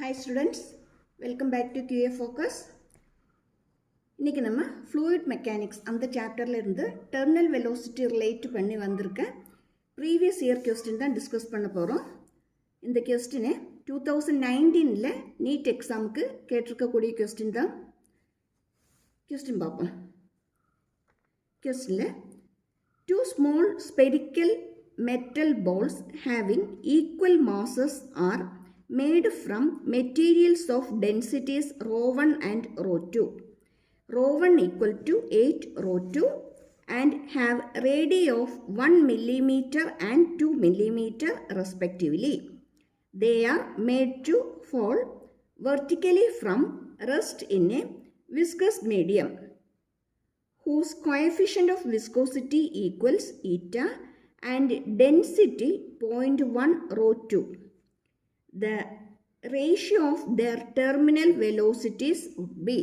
Hi students, welcome back to QA Focus. இன்னைக்கு நம்ம fluid mechanics அந்த சாப்டர்ல இருந்து terminal velocity relate பண்ணி வந்திருக்க previous year question தான் டிஸ்கஸ் பண்ண போறோம். இந்த question 2019ல NEET எக்ஸாமுக்கு கேட்டிருக்கக்கூடிய question தான். question பார்ப்போம். questionல two small spherical metal balls having equal masses are made from materials of densities ρ1 and ρ2. ρ1 equal to 8 ρ2 and have radii of 1 millimeter and 2 millimeter respectively. They are made to fall vertically from rest in a viscous medium whose coefficient of viscosity equals eta and density 0.1 ρ2. The ratio of their terminal velocities would be.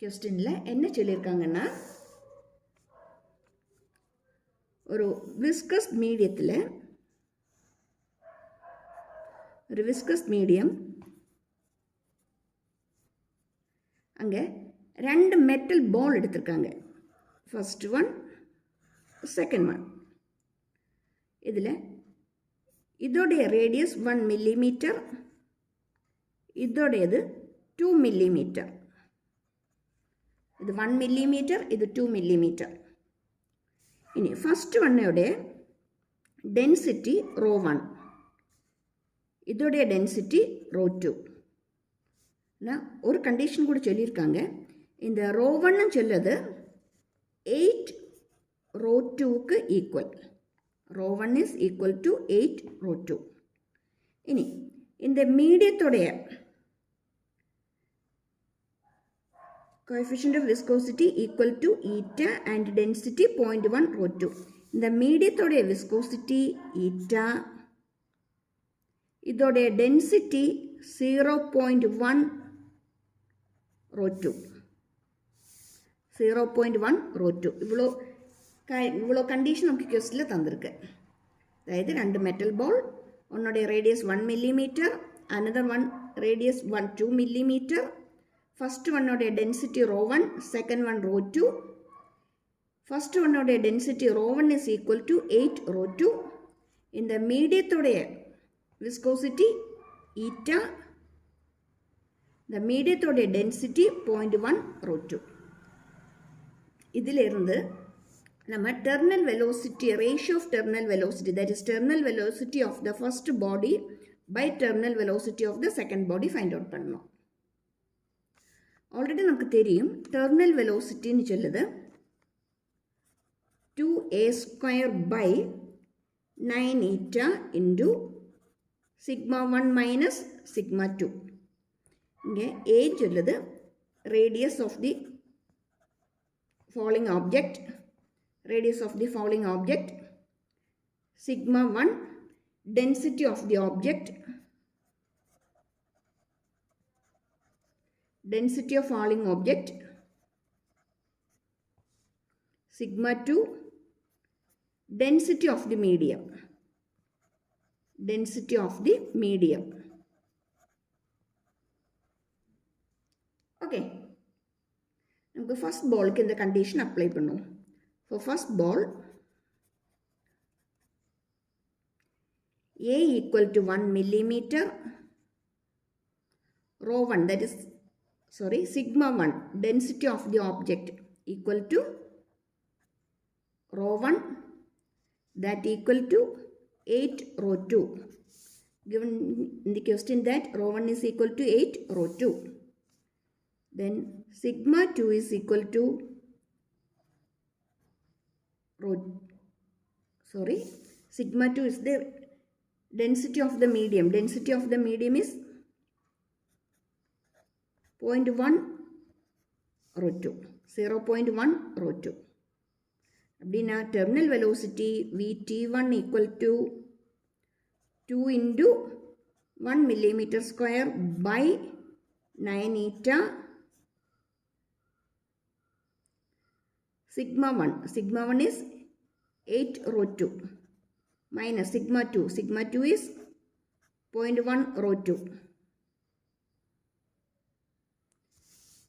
Questionல என்ன சொல்லிருக்காங்கன்னா ஒரு viscous மீடியத்துல ஒரு viscous medium அங்க ரெண்டு metal பால் எடுத்திருக்காங்க. First one, second one. இதுல இதோடைய radius 1 millimetre, இதோடையது 2 millimetre. இது 1 millimetre, இது 2 மில்லிமீட்டர். இனி ஃபர்ஸ்ட் ஒன்னுடைய டென்சிட்டி ρ1, இதோடைய டென்சிட்டி ρ2. ஒரு கண்டிஷன் கூட சொல்லியிருக்காங்க. இந்த ρ1 சொல்லுது 8 ρ2க்கு ஈக்குவல். ρ1 is equal to 8 ρ2. இனி இந்த மீடியத்துடைய coefficient of viscosity equal to eta and density 0.1 ρ2. இந்த மீடியத்துடைய viscosity eta, இதோடைய density 0.1 ρ2. 0.1 ρ2. இவ்வளோ கண்டிஷன் நமக்கு கொஸ்டினில் தந்திருக்கு. அதாவது ரெண்டு மெட்டல் பால், ஒன்னுடைய radius 1 millimetre, another one radius 2 millimetre. First ஒன்னுடைய டென்சிட்டி ρ1, செகண்ட் ஒன் ρ2. ஃபர்ஸ்ட் ஒன்னுடைய டென்சிட்டி ρ1 இஸ் ஈக்குவல் டு 8 ρ2. இந்த மீடியத்துடைய விஸ்கோசிட்டி ஈட்டா, இந்த மீடியத்துடைய டென்சிட்டி 0.1 ρ2. இதிலிருந்து நம்ம terminal velocity, ratio of terminal velocity, that is terminal velocity of the first body by terminal velocity of the second body find out பண்ணணும். Already நமக்கு தெரியும் terminal velocity ன்னு சொல்லுது 2a² by 9 eta into sigma 1 minus sigma 2. இங்கே a சொல்லுது radius of the falling object, radius of the falling object, sigma 1 density of the object, density of falling object, sigma 2 density of the medium, density of the medium. Okay, நமக்கு first ballக்கு இந்த condition apply பண்ணும். For first ball, A equal to 1 millimeter, ρ1, that is, sigma 1, density of the object equal to ρ1, that equal to 8 ρ2. Given in the question that ρ1 is equal to 8 ρ2. Then sigma 2 is equal to sigma 2 is the density of the medium. Density of the medium is 0.1 ρ2. 0.1 ρ2. அப்படின்னா terminal velocity Vt1 equal to 2 into 1 millimeter square by 9 eta sigma 1. Sigma 1 is 8 ρ2 minus sigma 2. Sigma 2 is 0.1 rho 2.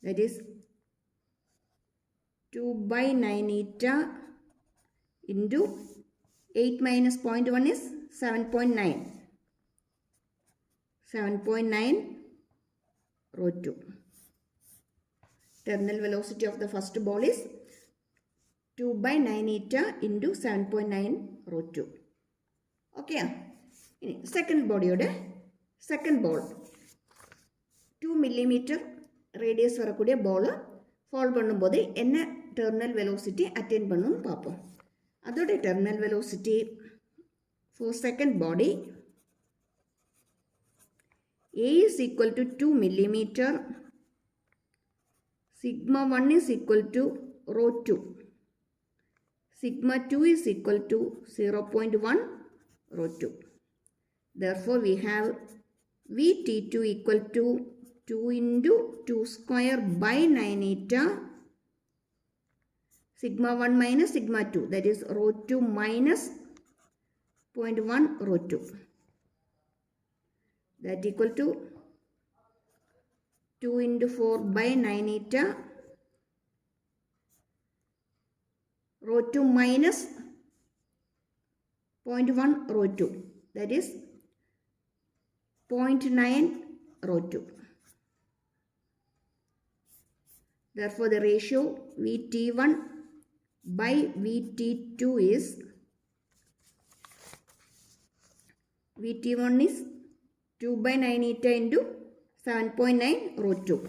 That is 2 by 9 eta into 8 minus 0.1 is 7.9. 7.9 rho 2. Terminal velocity of the first ball is 2 by 9 eta into 7.9 rho 2. Okay. Second body, second ball. 2 millimeter radius வரக்கூடிய ball fall பண்ணும்போது என்ன terminal velocity attain பண்ணும் பார்ப்போம். அதோட terminal velocity for second body A is equal to 2 millimeter. Sigma 1 is equal to rho 2. Sigma 2 is equal to 0.1 rho 2. Therefore, we have Vt2 equal to 2 into 2 square by 9 eta sigma 1 minus sigma 2, that is rho 2 minus 0.1 rho 2. That equal to 2 into 4 by 9 eta rho 2 minus 0.1 rho 2, that is 0.9 rho 2. Therefore, the ratio Vt1 by Vt2 is Vt1 is 2 by 9 eta into 7.9 rho 2.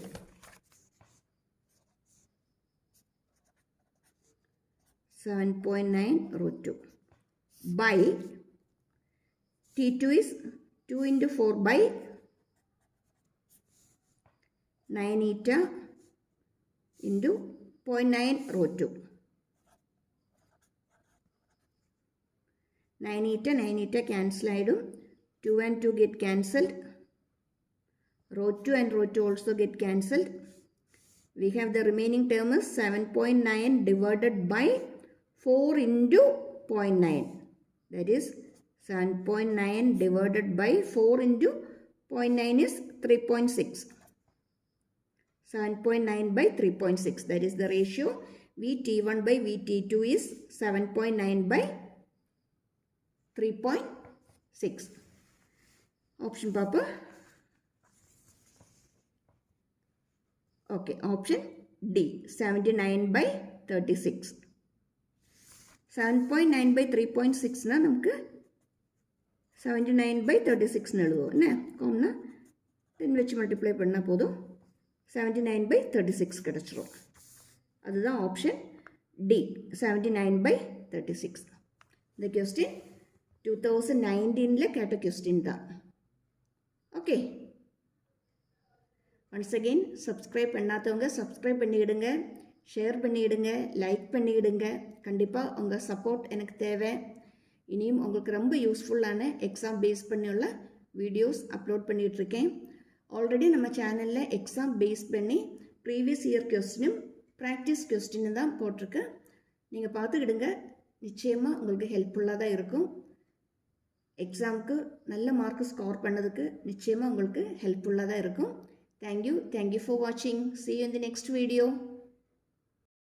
Rho 2 by T2 is 2 into 4 by 9 eta into 0.9 rho 2. 9 eta cancel ആയിടും. 2 and 2 get cancelled. Rho 2 and rho 2 also get cancelled. We have the remaining term is 7.9 divided by 4 into 0.9. That is 7.9 divided by 4 into 0.9 is 3.6. 7.9 by 3.6. That is the ratio. Vt1 by Vt2 is 7.9 by 3.6. Option Papa. Okay, option D, 79 by 36. 7.9 by 3.6 na namukku 79 by 36 nu eluduvum enna komna 10 vechi multiply panna podum 79 by 36 kedachrum. Adha option D, 79 by 36. The question 2019 la ketta question da. Okay. Once again, subscribe பண்ணாதவங்க subscribe பண்ணிடுங்க, share பண்ணிடுங்க, like பண்ணிடுங்க. கண்டிப்பாக உங்கள் support எனக்கு தேவை. இனியும் உங்களுக்கு ரொம்ப யூஸ்ஃபுல்லான எக்ஸாம் பேஸ் பண்ணியுள்ள வீடியோஸ் அப்லோட் பண்ணிகிட்ருக்கேன். ஆல்ரெடி நம்ம சேனலில் எக்ஸாம் பேஸ் பண்ணி ப்ரீவியஸ் இயர் கொஸ்டினும் ப்ராக்டிஸ் கொஸ்டினும் தான் போட்டிருக்கு. நீங்கள் பார்த்துக்கிடுங்க, நிச்சயமாக உங்களுக்கு ஹெல்ப்ஃபுல்லாக தான் இருக்கும். எக்ஸாமுக்கு நல்ல மார்க் ஸ்கோர் பண்ணதுக்கு நிச்சயமாக உங்களுக்கு ஹெல்ப்ஃபுல்லாக தான் இருக்கும். Thank you for watching. See you in the next video.